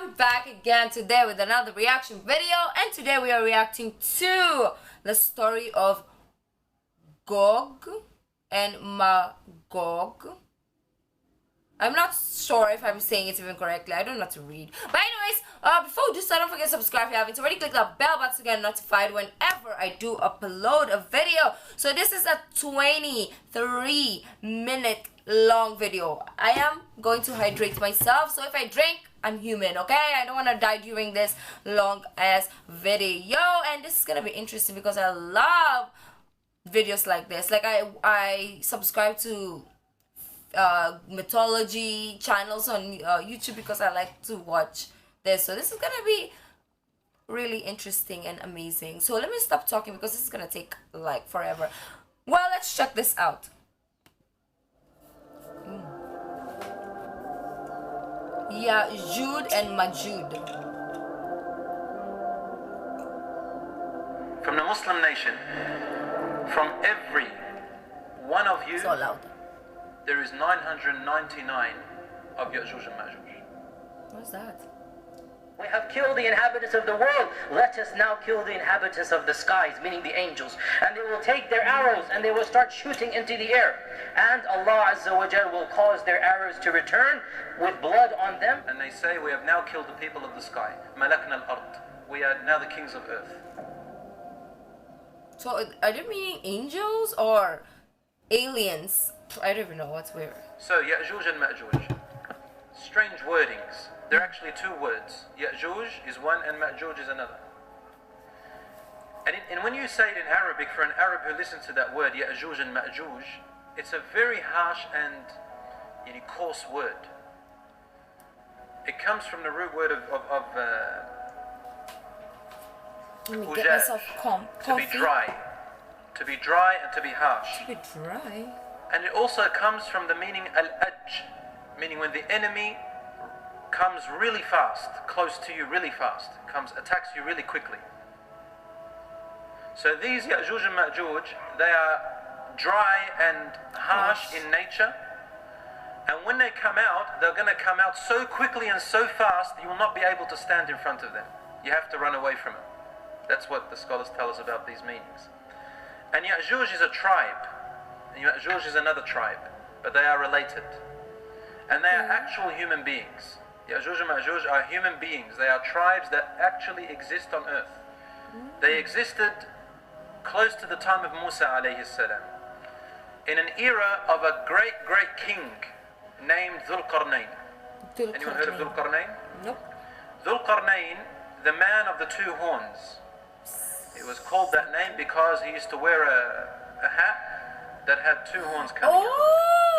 I'm back again today with another reaction video, and today we are reacting to the story of Gog and Magog. I'm not sure if I'm saying it even correctly. I don't know how to read. But anyways, before we do so, don't forget to subscribe if you haven't already. Click the bell button to get notified whenever I do upload a video. So this is a 23-minute long video. I am going to hydrate myself, so if I drink, I'm human, okay? I don't want to die during this long ass video. And this is gonna be interesting because I love videos like this. Like I subscribe to mythology channels on YouTube because I like to watch this. So this is gonna be really interesting and amazing. So let me stop talking because this is gonna take like forever. Well, let's check this out. Yajuj and Majuj. From the Muslim nation, from every one of you, So loud. there is 999 of Yajuj and Majuj. What's that? We have killed the inhabitants of the world. Let us now kill the inhabitants of the skies, meaning the angels. And they will take their arrows and they will start shooting into the air. And Allah Azza wa Jal will cause their arrows to return with blood on them. And they say, we have now killed the people of the sky. Malakna al-ard. We are now the kings of earth. So are they meaning angels or aliens? I don't even know what's where. So Yajuj and Majuj. Strange wordings. They're actually two words. Yajuj is one and Majuj is another. And when you say it in Arabic, for an Arab who listens to that word, Yajuj and Majuj, it's a very harsh and coarse word. It comes from the root word of Let me get myself to be dry. To be dry and to be harsh. To be dry? And it also comes from the meaning al-ajj, meaning when the enemy comes really fast, close to you really fast, attacks you really quickly. So these Yajuj and Majuj, they are dry and harsh in nature, and when they come out, they're going to come out so quickly and so fast you will not be able to stand in front of them. You have to run away from them. That's what the scholars tell us about these meanings. And Yajuj is a tribe, and Majuj is another tribe, but they are related. And they are actual human beings. Yajuj and Majuj are human beings. They are tribes that actually exist on earth. They existed close to the time of Musa alayhi salam, in an era of a great king named Dhul Qarnayn. Anyone heard of Dhul Qarnayn? Nope. Dhul Qarnayn, the man of the two horns. It was called that name because he used to wear a hat that had two horns coming out.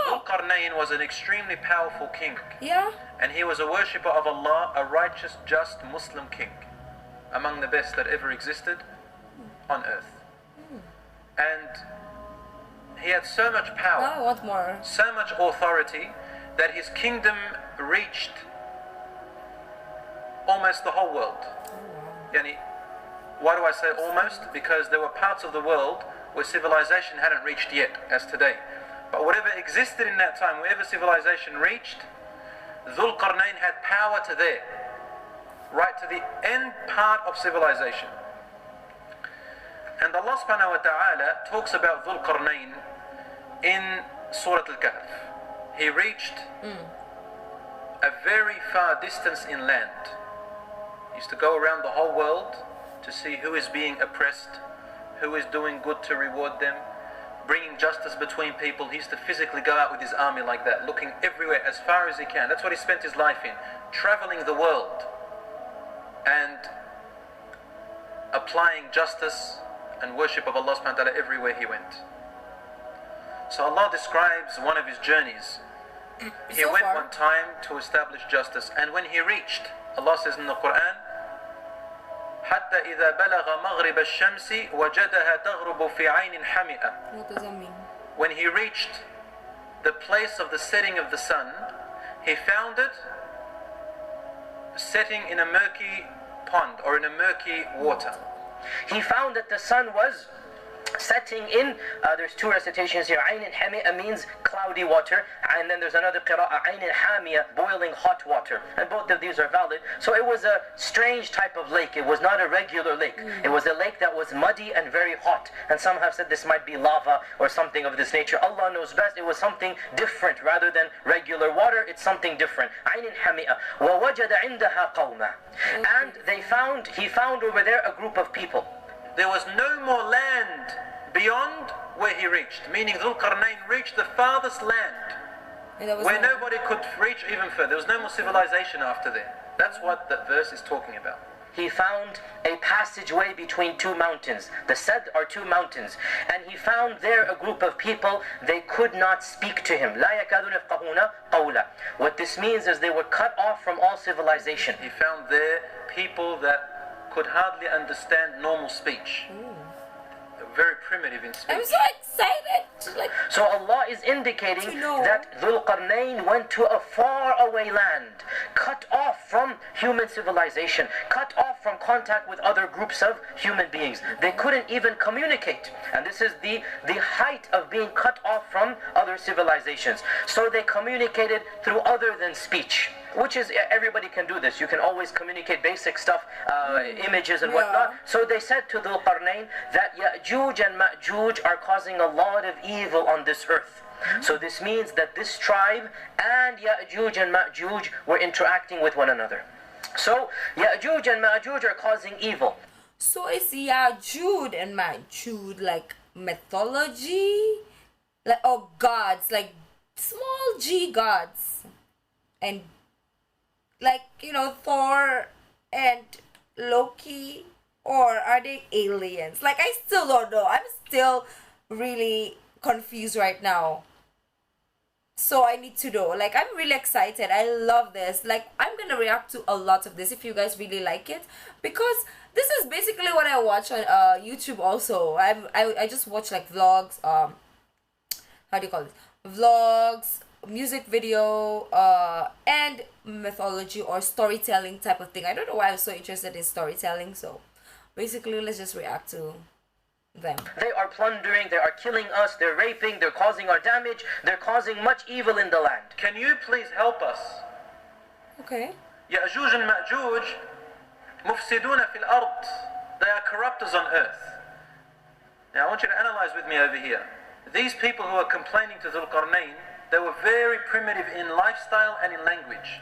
Dhul Qarnayn was an extremely powerful king. Yeah. And he was a worshipper of Allah, a righteous, just Muslim king, among the best that ever existed on earth. And he had so much power, I want more. so much authority, that his kingdom reached almost the whole world. Yani, why do I say almost? Because there were parts of the world where civilization hadn't reached yet, as today. But whatever existed in that time, wherever civilization reached, Dhul Qarnayn had power to there, right to the end part of civilization. And Allah subhanahu wa ta'ala talks about Dhul Qarnayn in Surah Al-Kahf. He reached a very far distance in land. He used to go around the whole world to see who is being oppressed, who is doing good to reward them, bringing justice between people. He used to physically go out with his army like that, looking everywhere as far as he can. That's what he spent his life in, traveling the world and applying justice and worship of Allah subhanahu wa ta'ala everywhere he went. So Allah describes one of his journeys. He went one time to establish justice, and when he reached, Allah says in the Quran, حتى إذا بلغ مغرب الشمس وجدها تغرب في عين حمئة. What does that mean? When he reached the place of the setting of the sun, he found it setting in a murky pond or in a murky water. He found that the sun was setting in. There's two recitations here. Ayn hami'a means cloudy water, and then there's another qira'ah, ayn hamia, boiling hot water. And both of these are valid. So it was a strange type of lake. It was not a regular lake. It was a lake that was muddy and very hot. And some have said this might be lava or something of this nature. Allah knows best. It was something different rather than regular water. It's something different. Ayn hamia. وَوَجَدَ عِنْدَهَا قَوْمًا. And he found over there a group of people. There was no more land beyond where he reached, meaning Dhul Qarnayn reached the farthest land where nobody could reach even further. There was no more civilization after that. That's what that verse is talking about. He found a passageway between two mountains. The Sad are two mountains. And he found there a group of people, they could not speak to him. لَا يَكَادُونَ يَفْقَهُونَ قَوْلًا. What this means is they were cut off from all civilization. He found there people that could hardly understand normal speech. Very primitive in speech. I'm so excited. So Allah is indicating that Dhul Qarnayn went to a far away land, cut off from human civilization, cut off from contact with other groups of human beings. They couldn't even communicate. And this is the height of being cut off from other civilizations. So they communicated through other than speech. Which is, everybody can do this. You can always communicate basic stuff, images and whatnot. So they said to Dhul Qarnayn that Yajuj and Majuj are causing a lot of evil on this earth. So this means that this tribe and Yajuj and Majuj were interacting with one another. So Yajuj and Majuj are causing evil. So is Yajuj and Majuj like mythology? Or gods, like small g gods? And Thor and Loki, or are they aliens? I still don't know. I'm still really confused right now. So I need to know. I'm really excited. I love this. I'm gonna react to a lot of this if you guys really like it, because this is basically what I watch on YouTube also. I just watch vlogs, how do you call it? Vlogs, music video, and mythology or storytelling type of thing. I don't know why I'm so interested in storytelling, so basically let's just react to them. They are plundering, they are killing us, they're raping, they're causing our damage, they're causing much evil in the land. Can you please help us? Okay. Yajuj and Majuj mufsiduna fil ard. They are corruptors on earth. Now I want you to analyze with me over here. These people who are complaining to Dhul Qarnayn, they were very primitive in lifestyle and in language.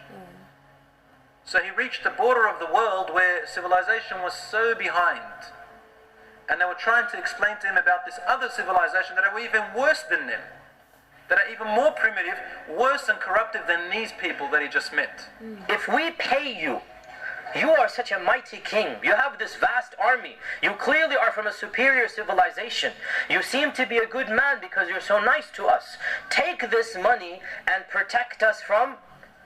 So he reached the border of the world where civilization was so behind. And they were trying to explain to him about this other civilization that are even worse than them. That are even more primitive, worse and corruptive than these people that he just met. If we pay you, you are such a mighty king. You have this vast army. You clearly are from a superior civilization. You seem to be a good man because you're so nice to us. Take this money and protect us from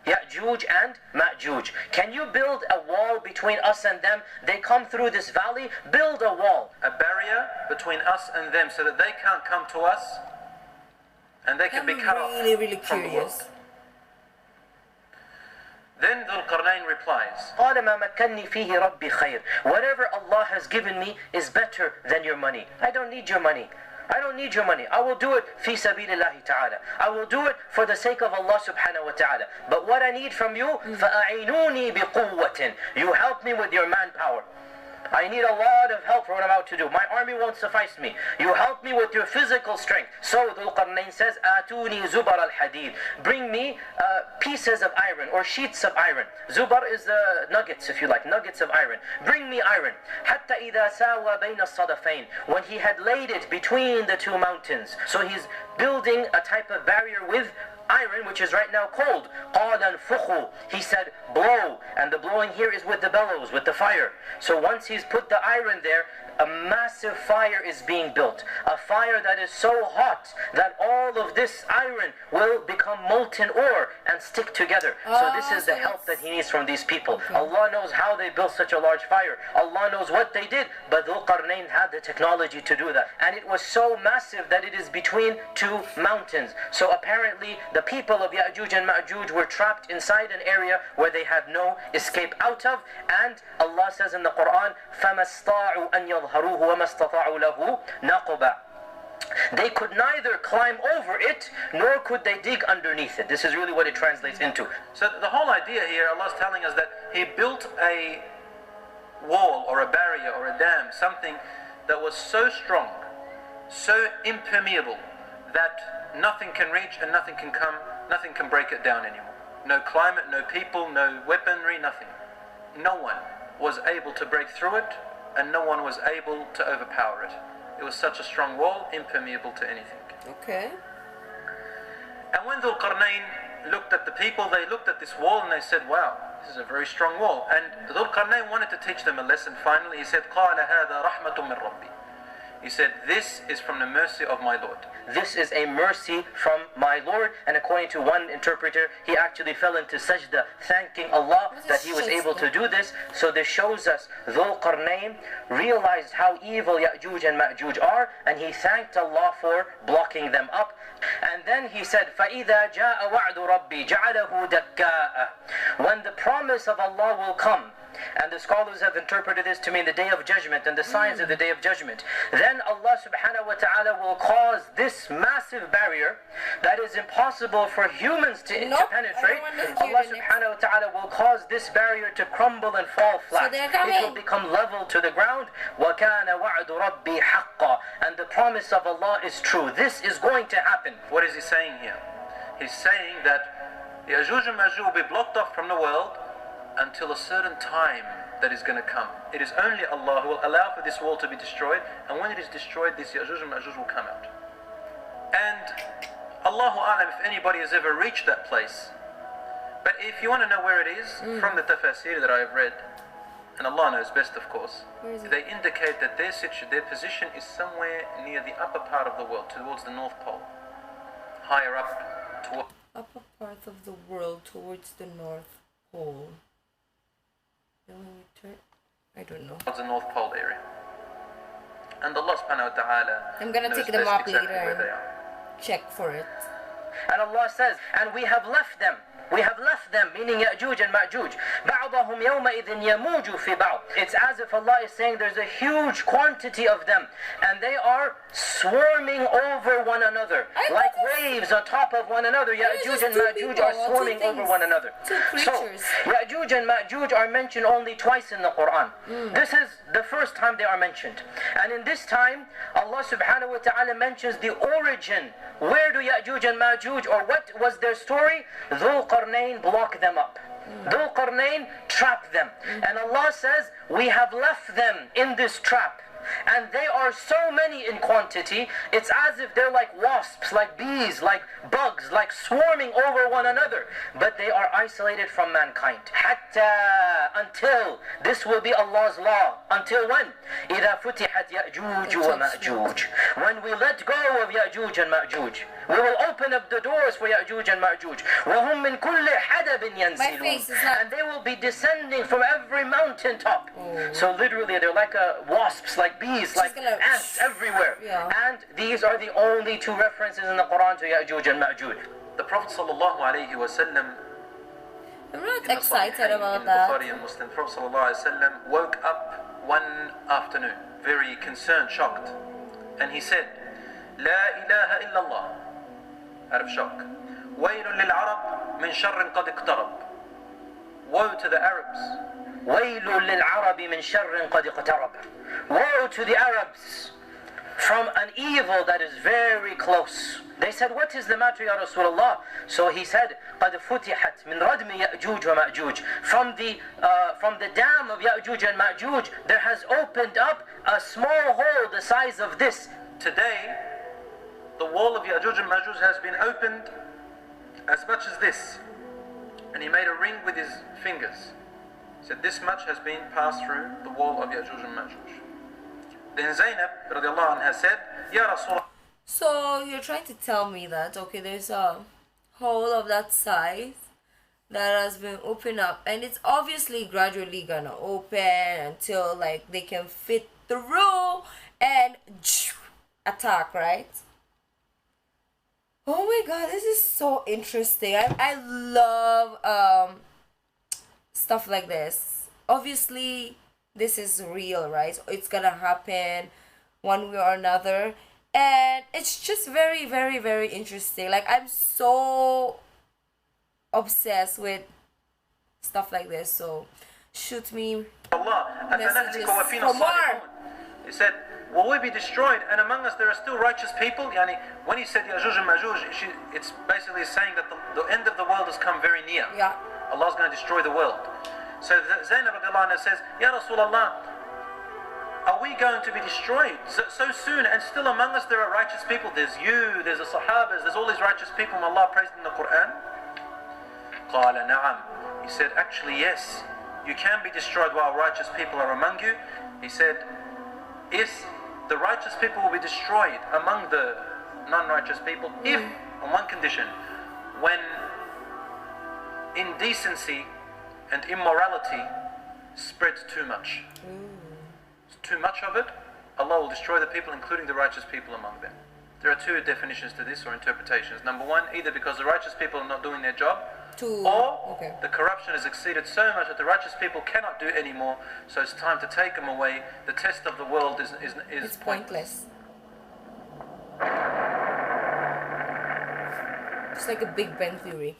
Yajuj and Majuj. Can you build a wall between us and them? They come through this valley. Build a wall. A barrier between us and them so that they can't come to us and they can be cut off. I'm really curious. Then Dhul Qarnayn replies, قال ما مكنني فيه ربي خير. Whatever Allah has given me is better than your money. I don't need your money. I don't need your money. I will do it fi sabilillahi ta'ala. I will do it for the sake of Allah subhanahu wa ta'ala. But what I need from you, فَأَعِنُونِي بِقُوَّةٍ. You help me with your manpower. I need a lot of help for what I'm about to do. My army won't suffice me. You help me with your physical strength. So Dhul Qarnayn says, آتوني زبر الحديد. Bring me pieces of iron or sheets of iron. Zubar is nuggets, if you like, nuggets of iron. Bring me iron. حتى إذا ساوى بين الصدفين. When he had laid it between the two mountains. So he's building a type of barrier with iron, which is right now cold. قال انفخوا. He said, blow. And the blowing here is with the bellows, with the fire. So once he's put the iron there, a massive fire is being built. A fire that is so hot that all of this iron will become molten ore and stick together. So this is the help that he needs from these people. Allah knows how they built such a large fire. Allah knows what they did, but Dhul Qarnayn had the technology to do that. And it was so massive that it is between two mountains. So apparently the people of Yajuj and Majuj were trapped inside an area where they had no escape out of. And Allah says in the Quran, فَمَا اسْطَاعُوا أَن يَظْهَرُوهُ وَمَا اسْتَطَاعُوا لَهُ نَقُبًا. They could neither climb over it, nor could they dig underneath it. This is really what it translates into. So the whole idea here, Allah is telling us that He built a wall or a barrier or a dam, something that was so strong, so impermeable, that nothing can reach and nothing can come, nothing can break it down anymore. No climate, no people, no weaponry, nothing. No one was able to break through it, and no one was able to overpower it. It was such a strong wall, impermeable to anything. Okay. And when Dhul Qarnayn looked at the people, they looked at this wall and they said, wow, this is a very strong wall. And Dhul Qarnayn wanted to teach them a lesson finally. He said, قَالَ هَذَا رَحْمَةٌ مِّن رَبِّي. He said, this is from the mercy of my Lord. This is a mercy from my Lord. And according to one interpreter, he actually fell into sajda, thanking Allah that he was able to do this. So this shows us Dhul Qarnayn realized how evil Yajuj and Majuj are, and he thanked Allah for blocking them up. And then he said, فَإِذَا جَاءَ وَعْدُ رَبِّي جَعَلَهُ دَكَّاءَ. When the promise of Allah will come, and the scholars have interpreted this to mean the day of judgment and the signs of the day of judgment, then Allah subhanahu wa ta'ala will cause this massive barrier that is impossible for humans to penetrate. Allah subhanahu wa ta'ala will cause this barrier to crumble and fall flat. It will become level to the ground. وَكَانَ وَعْدُ رَبِّي حَقًّا. And the promise of Allah is true. This is going to happen. What is he saying here? He's saying that Yajuj and Majuj will be blocked off from the world until a certain time that is going to come. It is only Allah who will allow for this wall to be destroyed, and when it is destroyed, this Yajuj and Majuj will come out. And Allahu A'lam if anybody has ever reached that place. But if you want to know where it is, from the tafsir that I have read, and Allah knows best of course, they indicate that their position is somewhere near the upper part of the world, towards the North Pole. Higher up, towards Upper part of the world towards the North Pole. Then when we turn, I don't know. the North Pole area. And Allah subhanahu wa ta'ala I'm gonna knows take them best up exactly later where and they are. check for it. And Allah says, and we have left them. We have left them, meaning Yajuj and Majuj. بَعْضَهُمْ يَوْمَئِذٍ يَمُوجُ فِي بَعْضٍ. It's as if Allah is saying there's a huge quantity of them, and they are swarming over one another, like waves on top of one another. Yajuj and Majuj are swarming over one another. So, Yajuj and Majuj are mentioned only twice in the Quran. This is the first time they are mentioned. And in this time, Allah subhanahu wa ta'ala mentions the origin. Where do Yajuj and Majuj, or what was their story? Dhul Qarnayn blocked them up. Dhul Qarnayn trapped them. And Allah says, we have left them in this trap. And they are so many in quantity, it's as if they're like wasps, like bees, like bugs, like swarming over one another. But they are isolated from mankind. Hatta, until, this will be Allah's law. Until when? إِذَا فُتِحَتْ يَأْجُوجُ وَمَأْجُوجُ. When we let go of Yajuj and Majuj, we will open up the doors for Yajuj and Majuj. وَهُمْ مِنْ كُلِّ حَدَبٍ يَنْسِلُونَ. And they will be descending from every mountain top. So literally they're like wasps, like bees, like ants everywhere. And these are the only two references in the Quran to Yajuj and Majuj. The Prophet sallallahu alaihi wasallam, I'm not excited about in that. Bukhari and Muslim, the Prophet sallallahu alaihi wasallam woke up one afternoon, very concerned, shocked, and he said, "La ilaha illallah," out of shock. وَيْلٌ لِلْعَرَبِ مِنْ شَرٍّ قَدْ اقْتَرَبَ. Woe to the Arabs. وَيْلٌ لِلْعَرَبِ مِنْ شَرٍّ قَدْ اقْتَرَبَ. Woe to the Arabs from an evil that is very close. They said, what is the matter, Ya Rasulullah? So he said, قَدْ فُتِحَتْ مِنْ رَدْمِ يَأْجُوجَ وَمَأْجُوجَ. From the dam of Yajuj and Majuj, there has opened up a small hole the size of this. Today, the wall of Yajuj and Majuj has been opened as much as this. And he made a ring with his fingers. He said, this much has been passed through the wall of Yajuj and Majuj. Then Zainab radiallahu anha said, Ya Rasulullah. So you're trying to tell me that, okay, there's a hole of that size that has been opened up, and it's obviously gradually gonna open until like they can fit through and attack, right? Oh my god, this is so interesting. I love stuff like this. Obviously this is real, right? It's gonna happen one way or another, And it's just very, very, very interesting. Like, I'm so obsessed with stuff like this. So shoot me Allah, messages أَفَنَهْلِكُ وَفِينَا for more. الصَّالِحُونَ. He said, will we be destroyed and among us there are still righteous people? Yani, when he said Yajuj and Majuj, it's basically saying that the end of the world has come very near. Yeah. Allah's going to destroy the world. So Zainab radiallahu anha says, Ya Rasulullah, are we going to be destroyed so soon? And still among us there are righteous people. There's you, there's the Sahabas, there's all these righteous people whom Allah praised in the Quran. قال نعم. He said, actually yes, you can be destroyed while righteous people are among you. He said, if the righteous people will be destroyed among the non-righteous people, if, on one condition, when indecency and immorality spreads too much. Too much of it, Allah will destroy the people, including the righteous people among them. There are two definitions to this, or interpretations. Number one, either because the righteous people are not doing their job, or the corruption has exceeded so much that the righteous people cannot do anymore, so it's time to take them away. The test of the world is It's pointless. It's like a Big Bang Theory.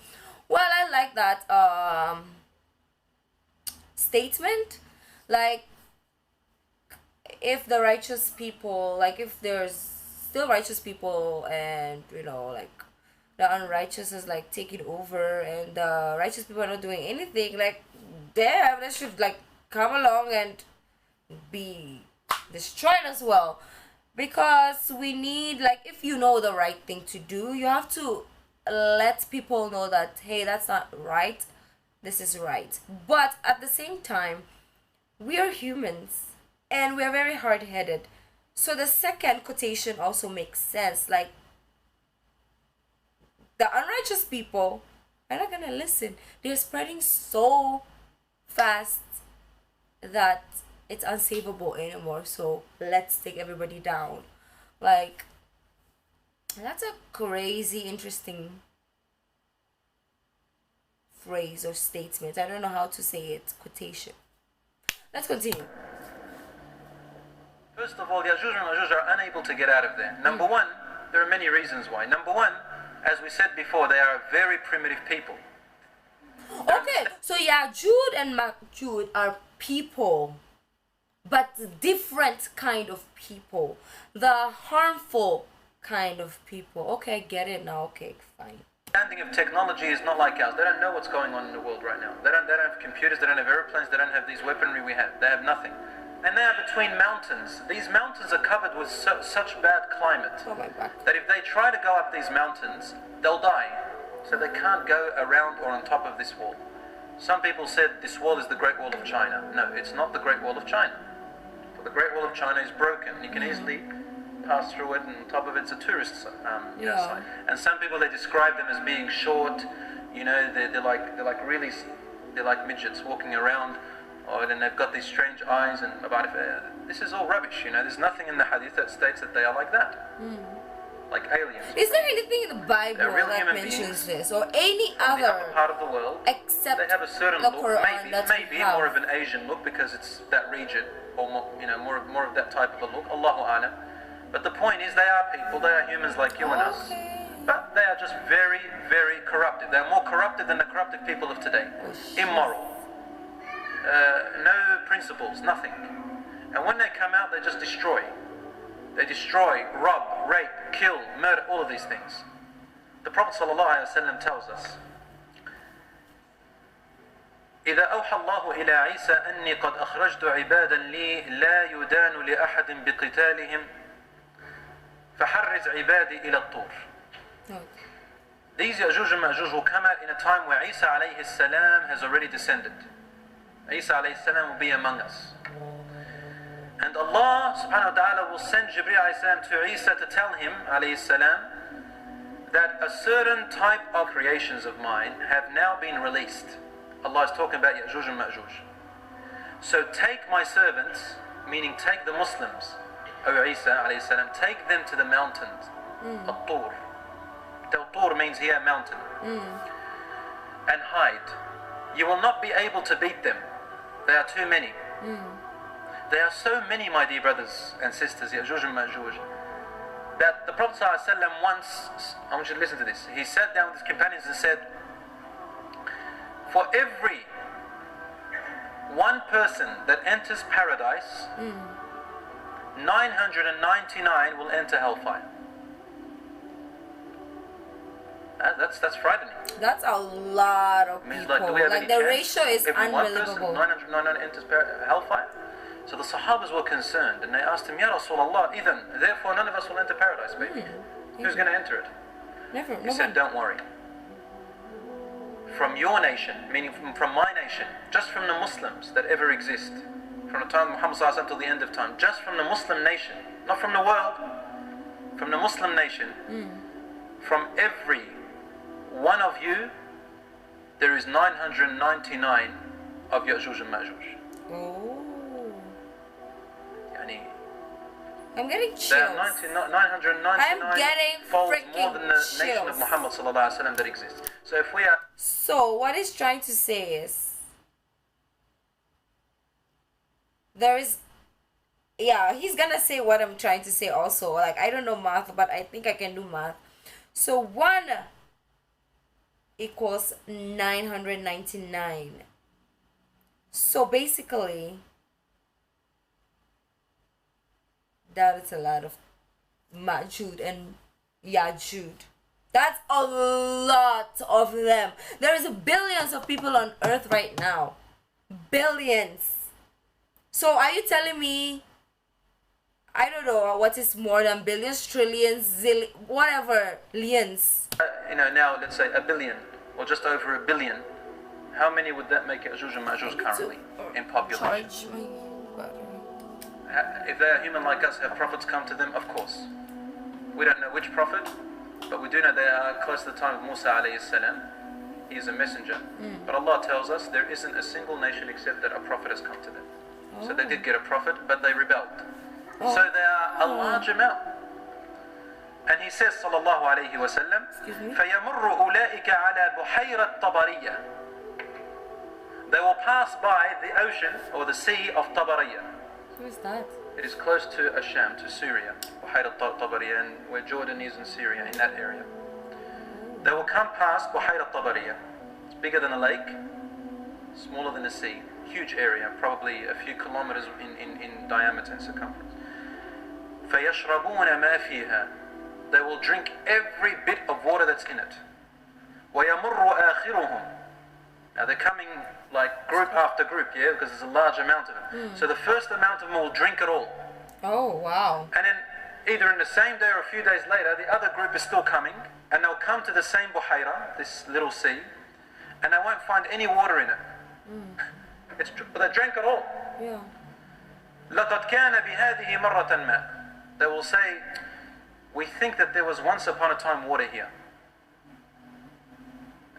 Well, I like that statement. Like, if the righteous people, like if there's still righteous people and, you know, like the unrighteous is like taking over and the righteous people are not doing anything, like damn, they should like come along and be destroyed as well. Because we need, like, if you know the right thing to do, you have to let people know that, hey, that's not right, this is right. But at the same time, we are humans and we are very hard-headed. So the second quotation also makes sense. Like, the unrighteous people are not gonna listen. They're spreading so fast that it's unsavable anymore. So let's take everybody down. Like, that's a crazy interesting phrase or statement. I don't know how to say it. Quotation. Let's continue. First of all, the Yajuj and Majuj are unable to get out of there. Number one, there are many reasons why. Number one, as we said before, they are very primitive people. Okay, so Yajuj and Majuj are people, but different kind of people. The harmful kind of people. Okay, I get it now. Okay, fine. Understanding of technology is not like ours. They don't know what's going on in the world right now. They don't have computers, they don't have airplanes, they don't have these weaponry we have. They have nothing. And they are between mountains. These mountains are covered with such bad climate that if they try to go up these mountains, they'll die. So they can't go around or on top of this wall. Some people said this wall is the Great Wall of China. No, it's not the Great Wall of China. For the Great Wall of China is broken. You can easily pass through it, and on top of it's a tourist site. And some people, they describe them as being short. You know, they're like midgets walking around. Or then they've got these strange eyes, and about this is all rubbish. You know, there's nothing in the hadith that states that they are like that, like aliens. Is there anything in the Bible that mentions this, or any other part of the world, except they have a certain the look, Quran maybe more of an Asian look because it's that region, or more, you know, more of that type of a look. Allahu A'lam. But the point is, they are people, they are humans like you and us. But they are just very, very corrupted. They are more corrupted than the corrupted people of today. Immoral. No principles, nothing. And when they come out, they just destroy. They destroy, rob, rape, kill, murder, all of these things. The Prophet ﷺ tells us, إذا أوحى الله إلى عيسى أني قد أخرجت عبادا لي لا يدان لأحد بقتالهم فحرز عبادي إلى الطور. These Yajuj and Majuj will come out in a time where Isa alayhi salam has already descended. Isa alayhi salam will be among us. And Allah subhanahu wa ta'ala will send Jibreel alayhi salam to Isa to tell him alayhi salam that a certain type of creations of mine have now been released. Allah is talking about Yajuj and Majuj. So take my servants, meaning take the Muslims, O Isa alayhi salam, take them to the mountains, At-Tur. At-Tur means here mountain. And hide. You will not be able to beat them. There are too many. There are so many, my dear brothers and sisters, Yajuj and Majuj, that the Prophet ﷺ once, I want you to listen to this, he sat down with his companions and said, for every one person that enters paradise, 999 will enter hellfire. That's frightening. That's a lot of people. Like, do we have like any the chance? ratio is Every unbelievable. one person, 999 enters hellfire. So the Sahabas were concerned and they asked him, Ya Rasulullah, therefore none of us will enter paradise, baby. Who's going to enter it? Never. He said, don't worry. From your nation, meaning from my nation, just from the Muslims that ever exist, from the time of Muhammad sallallahu alaihi wasallam till the end of time, just from the Muslim nation, not from the world, from the Muslim nation, from every one of you, there is 999 of Yajuj and Majuj. Oh. Yani, I'm getting chills. there are 999 I'm getting folds freaking more than the nation of chills. Muhammad sallallahu alaihi wasallam that exists. So if we are So what he's trying to say is there is he's gonna say what I'm trying to say also. Like, I don't know math, but I think I can do math. So 1 equals 999. So basically that is a lot of Majud and Yajud. That's a lot of them. There is billions of people on earth right now. Billions. So are you telling me, I don't know what is more than billions, trillions, zillions, whatever, lions? now let's say a billion or just over a billion. How many would that make Yajuj and Majuj currently in population? Charge my battery. If they are human like us, have prophets come to them? Of course. We don't know which prophet, but we do know they are close to the time of Musa alayhi salam. He is a messenger. But Allah tells us there isn't a single nation except that a prophet has come to them. So they did get a prophet, but they rebelled. So they are a large amount. And he says, sallallahu alayhi wa sallam, فَيَمُرُّ أُولَٰئِكَ عَلَى بُحَيْرَةِ طَبَرِيَّةِ. They will pass by the ocean or the sea of Tabariya. Who is that? It is close to Asham, to Syria, Buhayra Tabariya, and where Jordan is in Syria, in that area. They will come past Buhayra Tabariya. It's bigger than a lake, smaller than a sea, huge area, probably a few kilometers in diameter and circumference. فَيَشْرَبُونَ مَا فِيهَا. They will drink every bit of water that's in it. وَيَمُرُّ آخِرُهُمْ. Now they're coming like group after group, yeah, because there's a large amount of them. So the first amount of them will drink it all. Oh, wow. And then either in the same day or a few days later, the other group is still coming, and they'll come to the same Buhayra, this little sea, and they won't find any water in it. But they drank it all. Yeah. لَقَدْ كَانَ بِهَذِهِ مَرَّةً مَاء. They will say, we think that there was once upon a time water here.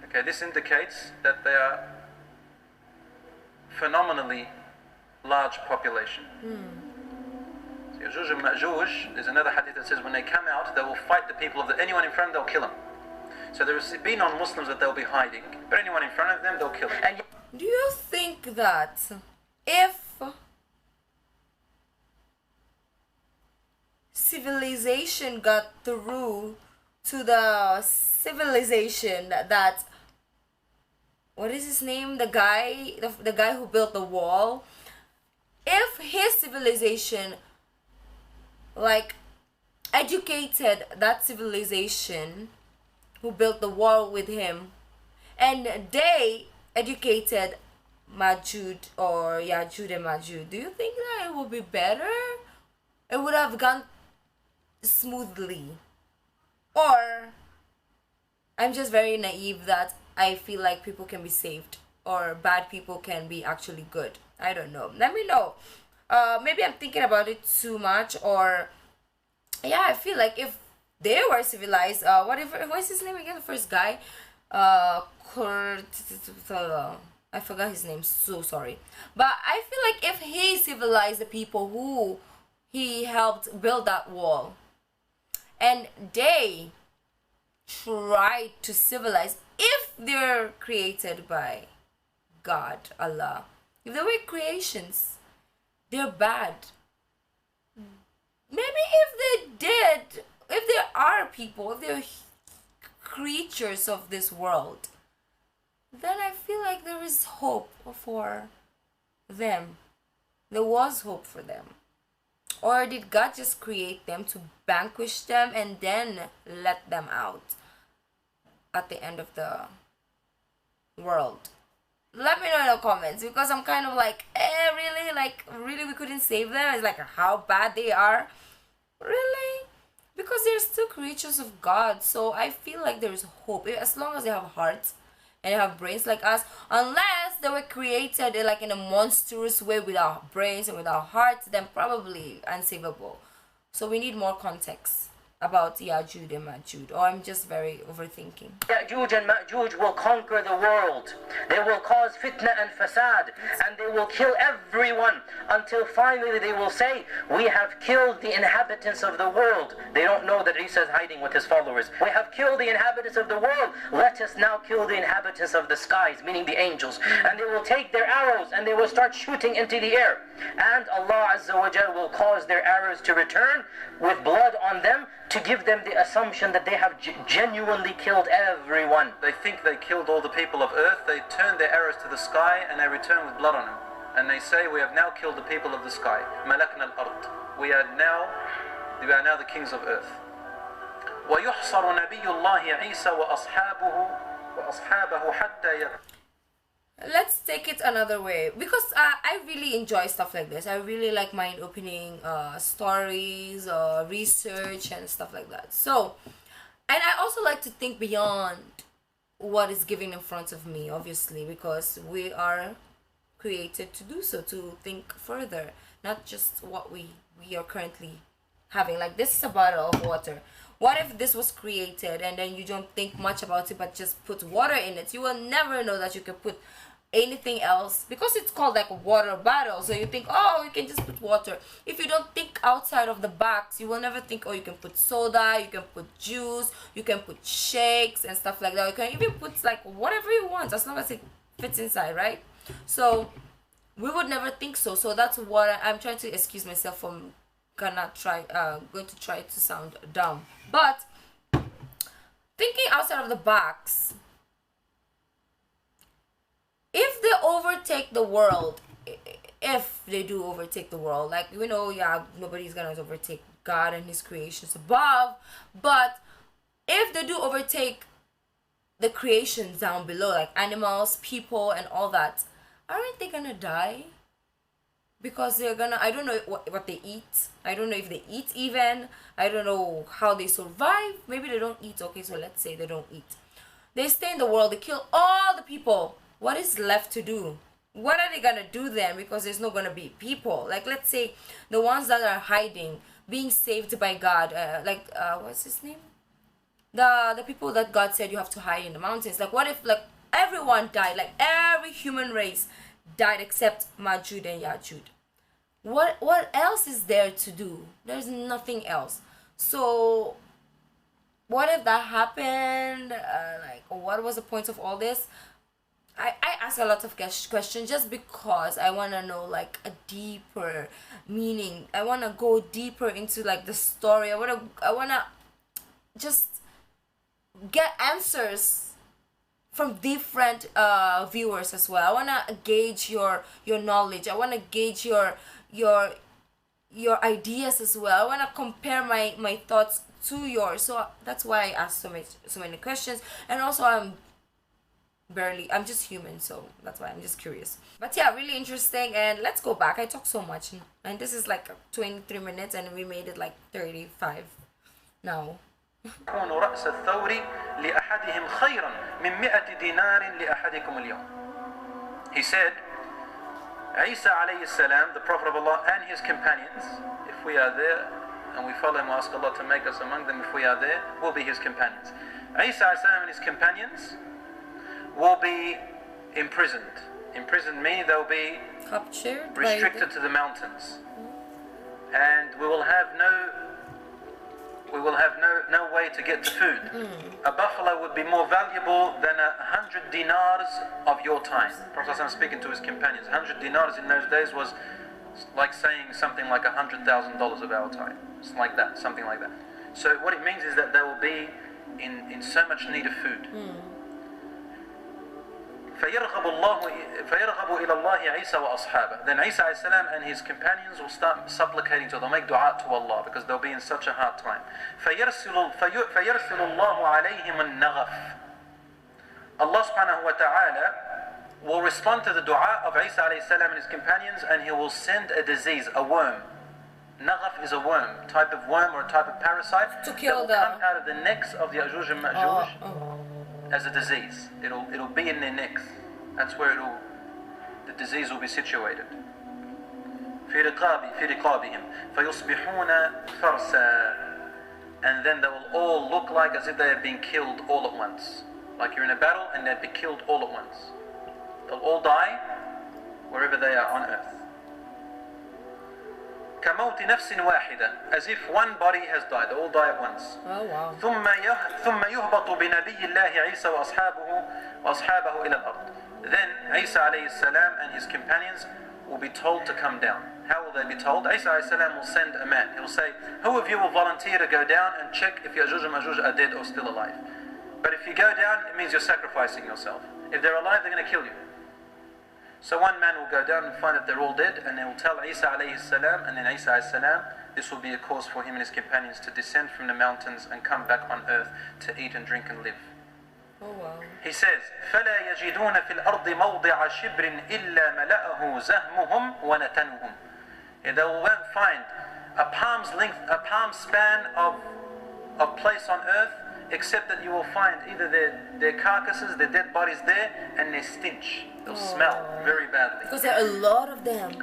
Okay, this indicates that they are phenomenally large population. So Yajuj and Majuj, there's another hadith that says when they come out, they will fight the people of anyone in front of them, they'll kill them. So there will be non-Muslims that they'll be hiding, but anyone in front of them, they'll kill them. And Do you think that if civilization got through to the civilization that what is his name, the guy who built the wall, if his civilization like educated that civilization who built the wall with him, and they educated Majud or Yajuj and Majuj, do you think that it would be better? It would have gone smoothly? Or I'm just very naive that I feel like people can be saved or bad people can be actually good? I don't know. Let me know. Maybe I'm thinking about it too much, or yeah, I feel like if they were civilized, what's his name again? The first guy, Kurt, I forgot his name. So sorry, but I feel like if he civilized the people who he helped build that wall, and they tried to civilize, if they're created by God, Allah, if they were creations, they're bad. Maybe if they did if there are people, if there are creatures of this world, then I feel like there is hope for them. There was hope for them. Or did God just create them to vanquish them and then let them out at the end of the world? Let me know in the comments, because I'm kind of like, really? Like, really we couldn't save them? It's like how bad they are? Really? Because they're still creatures of God. So I feel like there's hope. As long as they have hearts and they have brains like us. Unless they were created like in a monstrous way without brains and without hearts, then probably unsavable. So we need more context about Yajuj and Majuj, or I'm just very overthinking. Yajuj and Majuj will conquer the world. They will cause fitna and fasad, and they will kill everyone until finally they will say, we have killed the inhabitants of the world. They don't know that Isa is hiding with his followers. We have killed the inhabitants of the world. Let us now kill the inhabitants of the skies, meaning the angels. And they will take their arrows and they will start shooting into the air. And Allah Azza wa Jal will cause their arrows to return with blood on them, to give them the assumption that they have genuinely killed everyone. They think they killed all the people of earth. They turn their arrows to the sky and they return with blood on them. And they say, we have now killed the people of the sky. Malakna al-ard. We are now the kings of earth. وَيُحْصَرُ نَبِيُّ اللَّهِ عِيسَى وَأَصْحَابَهُ حَتَّى Let's take it another way, because I really enjoy stuff like this. I really like mind-opening stories, research and stuff like that. So, and I also like to think beyond what is given in front of me, obviously, because we are created to do so, to think further, not just what we are currently having. Like, this is a bottle of water. What if this was created and then you don't think much about it but just put water in it? You will never know that you can put anything else, because it's called like a water bottle. So you think, oh, you can just put water. If you don't think outside of the box, you will never think, oh, you can put soda, you can put juice, you can put shakes and stuff like that. You can even put like whatever you want, as long as it fits inside, right? So we would never think so. So that's what I'm trying to excuse myself from going to try to sound dumb. But thinking outside of the box, if they overtake the world, if they do overtake the world, like, we know, yeah, nobody's gonna overtake God and his creations above, but if they do overtake the creations down below, like animals, people and all that, aren't they gonna die? Because they're gonna, I don't know what they eat. I don't know if they eat even. I don't know how they survive. Maybe they don't eat. Okay, so let's say they don't eat. They stay in the world. They kill all the people. What is left to do? What are they gonna do then? Because there's not gonna be people. Like, let's say the ones that are hiding, being saved by God. What's his name? The people that God said you have to hide in the mountains. Like, what if like everyone died? Like every human race died except Majuj and Yajuj. What else is there to do? There's nothing else. So what if that happened? What was the point of all this? I ask a lot of questions just because I want to know like a deeper meaning. I want to go deeper into like the story. I want to just get answers from different viewers as well. I want to gauge your knowledge. I want to gauge your ideas as well. I want to compare my thoughts to yours. So that's why I ask so many questions. And also I'm just human, so that's why I'm just curious. But yeah, really interesting. And let's go back. I talked so much, and this is like 23 minutes and we made it like 35 now. يكون رأس الثور لأحدهم خيرا من 100 دينار لأحدكم اليوم. He said, Isa alayhi salam, the Prophet of Allah, and his companions, if we are there and we follow him, ask Allah to make us among them, if we are there, we'll be his companions. Isa alayhi salam and his companions will be imprisoned. Imprisoned meaning they'll be captured, restricted to the mountains, and we will have no way to get to food. A buffalo would be more valuable than 100 dinars of your time. Prophet ﷺ speaking to his companions, 100 dinars in those days was like saying something like $100,000 of our time. It's like that, something like that. So what it means is that they will be in so much need of food. فيرغب إلى الله عيسى وأصحابه. Then Isa alayhi salam and his companions will start supplicating to Allah, they'll make dua to Allah because they'll be in such a hard time. فيرسل الله عليهم النغف. Allah subhanahu wa ta'ala will respond to the dua of Isa alayhi salam and his companions, and he will send a disease, a worm. Naghaf is a worm, type of worm or a type of parasite to kill that will come out of the necks of the Yajuj and Majuj as a disease. It'll be in their necks. That's where the disease will be situated. في رقابهم فيصبحون فرسا. And then they will all look like as if they have been killed all at once. Like you're in a battle and they'd be killed all at once. They'll all die wherever they are on earth. كموت نفس واحدة, as if one body has died, they all die at once. Oh wow. ثم يهبط بنبي الله عيسى وأصحابه إلى الأرض. Then Isa alayhi salam and his companions will be told to come down. How will they be told? Isa alayhi salam will send a man. He will say, who of you will volunteer to go down and check if Yajuj and Majuj are dead or still alive? But if you go down, it means you're sacrificing yourself. If they're alive, they're going to kill you. So one man will go down and find that they're all dead, and they will tell Isa alayhi salam, and then Isa alayhi salam, this will be a cause for him and his companions to descend from the mountains and come back on earth to eat and drink and live. Oh wow. He says, فَلَا يَجِدُونَ فِي الْأَرْضِ مَوْضِعَ شِبْرٍ إِلَّا مَلَأَهُ زَهْمُهُمْ وَنَتَنُهُمْ. And they won't find a palm's length, a palm span of place on earth, except that you will find either their carcasses, their dead bodies there, and their stench. They'll smell very badly. Because there are a lot of them.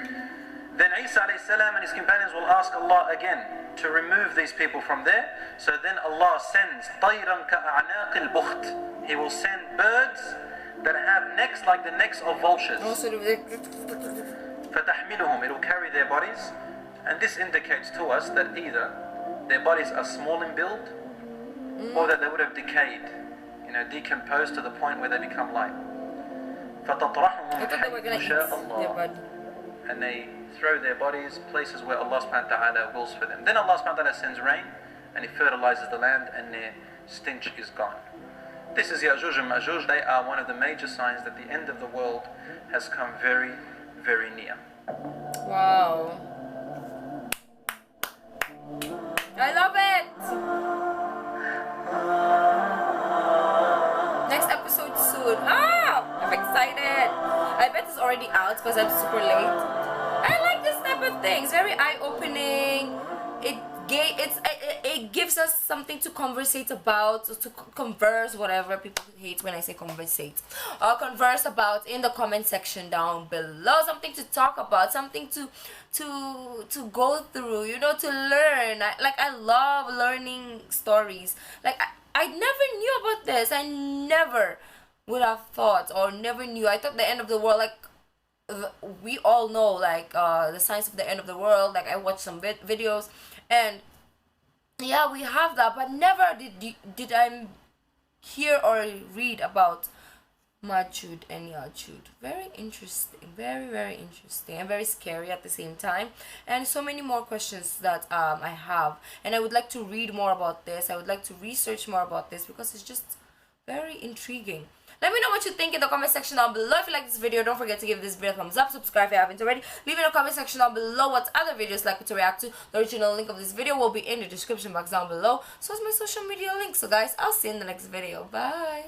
Then Isa alayhi salam and his companions will ask Allah again to remove these people from there. So then Allah sends طَيْرًا كَأَعْنَاقِ الْبُخْتِ. He will send birds that have necks like the necks of vultures. فَتَحْمِلُهُمْ. It will carry their bodies. And this indicates to us that either their bodies are small in build, or that they would have decayed, decomposed to the point where they become light. I thought they were going to eat their body. And they throw their bodies places where Allah subhanahu wa ta'ala wills for them. Then Allah subhanahu wa ta'ala sends rain, and He fertilizes the land, and their stench is gone. This is Yajuj and Majuj. They are one of the major signs that the end of the world has come very, very near. Wow. I love it! Next episode soon. I'm excited. I bet it's already out because I'm super late. I like this type of things. Very eye-opening. It gives us something to conversate about, to converse, whatever people hate when I say conversate. Converse about in the comment section down below. Something to talk about, something to go through, to learn. I love learning stories. I never knew about this. I never would have thought or never knew. I thought the end of the world, we all know, the signs of the end of the world. I watched some videos, and yeah, we have that, but never did I hear or read about Majuj and Yajuj. Very interesting, very, very interesting, and very scary at the same time. And so many more questions that I have, and I would like to read more about this. I would like to research more about this because it's just very intriguing. Let me know what you think in the comment section down below. If you like this video, don't forget to give this video a thumbs up, subscribe if you haven't already. Leave in the comment section down below what other videos like to react to. The original link of this video will be in the description box down below. So is my social media link. So guys, I'll see you in the next video. Bye.